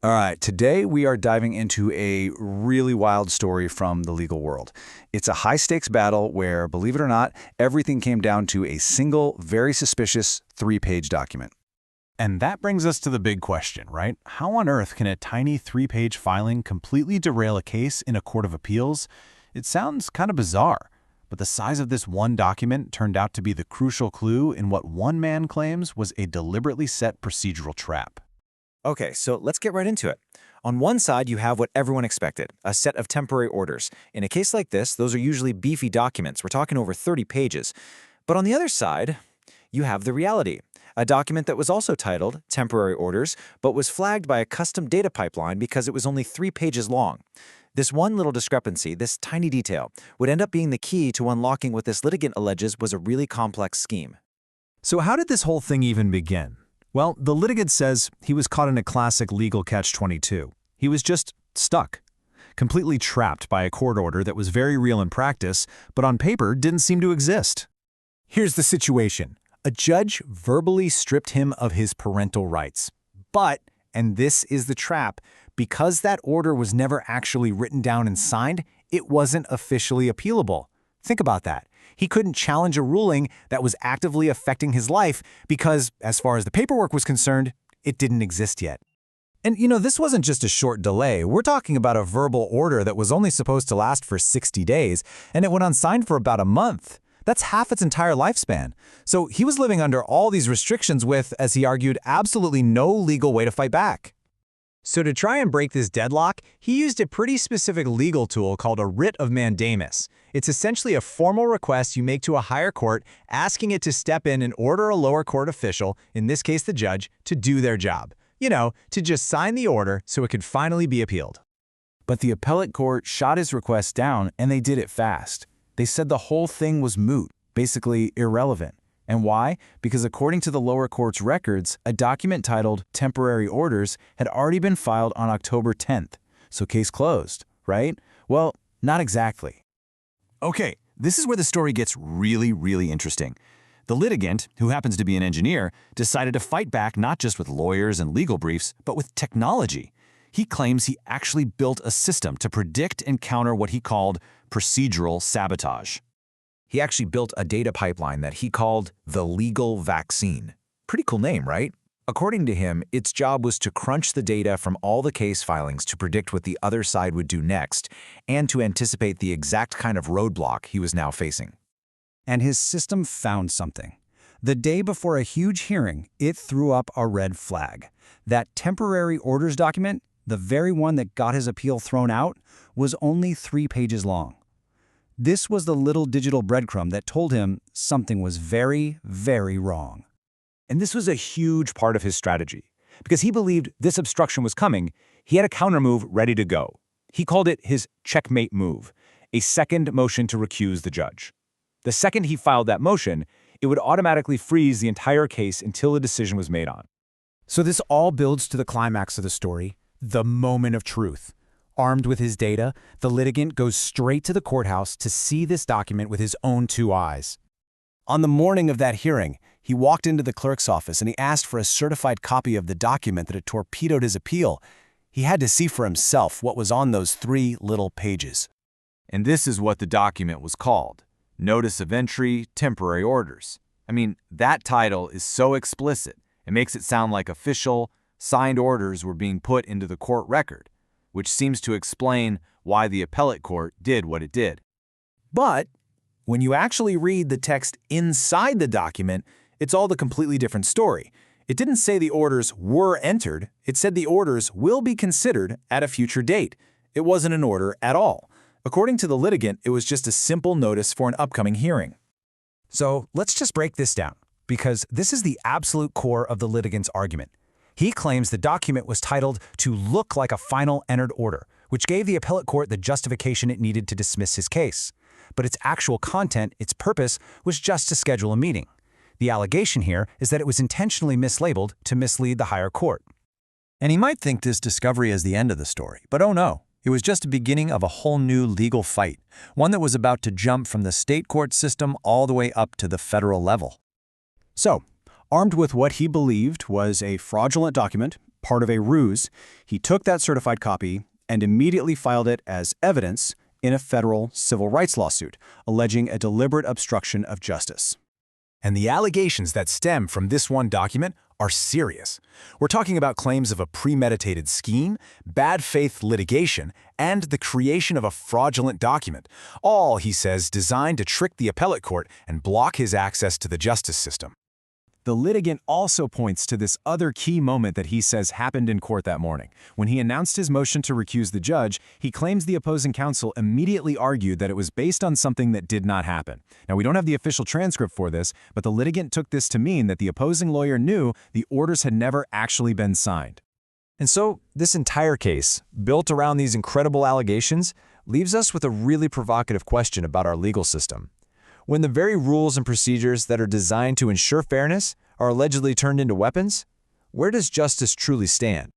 All right, today we are diving into a really wild story from the legal world. It's a high-stakes battle where, believe it or not, everything came down to a single, very suspicious 3-page document. And that brings us to the big question, right? How on earth can a tiny 3-page filing completely derail a case in a court of appeals? It sounds kind of bizarre, but the size of this one document turned out to be the crucial clue in what one man claims was a deliberately set procedural trap. Okay, so let's get right into it. On one side, you have what everyone expected, a set of temporary orders. In a case like this, those are usually beefy documents. We're talking over 30 pages. But on the other side, you have the reality, a document that was also titled Temporary Orders, but was flagged by a custom data pipeline because it was only 3 pages long. This one little discrepancy, this tiny detail, would end up being the key to unlocking what this litigant alleges was a really complex scheme. So how did this whole thing even begin? Well, the litigant says he was caught in a classic legal catch-22. He was just stuck, completely trapped by a court order that was very real in practice, but on paper didn't seem to exist. Here's the situation. A judge verbally stripped him of his parental rights. But, and this is the trap, because that order was never actually written down and signed, it wasn't officially appealable. Think about that. He couldn't challenge a ruling that was actively affecting his life because, as far as the paperwork was concerned, it didn't exist yet. And this wasn't just a short delay. We're talking about a verbal order that was only supposed to last for 60 days, and it went unsigned for about a month. That's half its entire lifespan. So he was living under all these restrictions with, as he argued, absolutely no legal way to fight back. So to try and break this deadlock, he used a pretty specific legal tool called a writ of mandamus. It's essentially a formal request you make to a higher court asking it to step in and order a lower court official, in this case the judge, to do their job. To just sign the order so it could finally be appealed. But the appellate court shot his request down, and they did it fast. They said the whole thing was moot, basically irrelevant. And why? Because according to the lower court's records, a document titled Temporary Orders had already been filed on October 10th. So case closed, right? Well, not exactly. Okay, this is where the story gets really, really interesting. The litigant, who happens to be an engineer, decided to fight back not just with lawyers and legal briefs, but with technology. He claims he actually built a system to predict and counter what he called procedural sabotage. He actually built a data pipeline that he called the legal vaccine. Pretty cool name, right? According to him, its job was to crunch the data from all the case filings to predict what the other side would do next and to anticipate the exact kind of roadblock he was now facing. And his system found something. The day before a huge hearing, it threw up a red flag. That temporary orders document, the very one that got his appeal thrown out, was only 3 pages long. This was the little digital breadcrumb that told him something was very, very wrong. And this was a huge part of his strategy. Because he believed this obstruction was coming, he had a countermove ready to go. He called it his checkmate move, a second motion to recuse the judge. The second he filed that motion, it would automatically freeze the entire case until a decision was made on. So this all builds to the climax of the story, the moment of truth. Armed with his data, the litigant goes straight to the courthouse to see this document with his own 2 eyes. On the morning of that hearing, he walked into the clerk's office and he asked for a certified copy of the document that had torpedoed his appeal. He had to see for himself what was on those 3 little pages. And this is what the document was called: Notice of Entry, Temporary Orders. I mean, that title is so explicit, it makes it sound like official, signed orders were being put into the court record, which seems to explain why the appellate court did what it did. But when you actually read the text inside the document, it's all the completely different story. It didn't say the orders were entered, it said the orders will be considered at a future date. It wasn't an order at all. According to the litigant, it was just a simple notice for an upcoming hearing. So let's just break this down, because this is the absolute core of the litigant's argument. He claims the document was titled to look like a final entered order, which gave the appellate court the justification it needed to dismiss his case. But its actual content, its purpose, was just to schedule a meeting. The allegation here is that it was intentionally mislabeled to mislead the higher court. And he might think this discovery is the end of the story, but oh no. It was just the beginning of a whole new legal fight, one that was about to jump from the state court system all the way up to the federal level. So, armed with what he believed was a fraudulent document, part of a ruse, he took that certified copy and immediately filed it as evidence in a federal civil rights lawsuit, alleging a deliberate obstruction of justice. And the allegations that stem from this one document are serious. We're talking about claims of a premeditated scheme, bad faith litigation, and the creation of a fraudulent document, all, he says, designed to trick the appellate court and block his access to the justice system. The litigant also points to this other key moment that he says happened in court that morning. When he announced his motion to recuse the judge, he claims the opposing counsel immediately argued that it was based on something that did not happen. Now, we don't have the official transcript for this, but the litigant took this to mean that the opposing lawyer knew the orders had never actually been signed. And so, this entire case, built around these incredible allegations, leaves us with a really provocative question about our legal system. When the very rules and procedures that are designed to ensure fairness are allegedly turned into weapons, where does justice truly stand?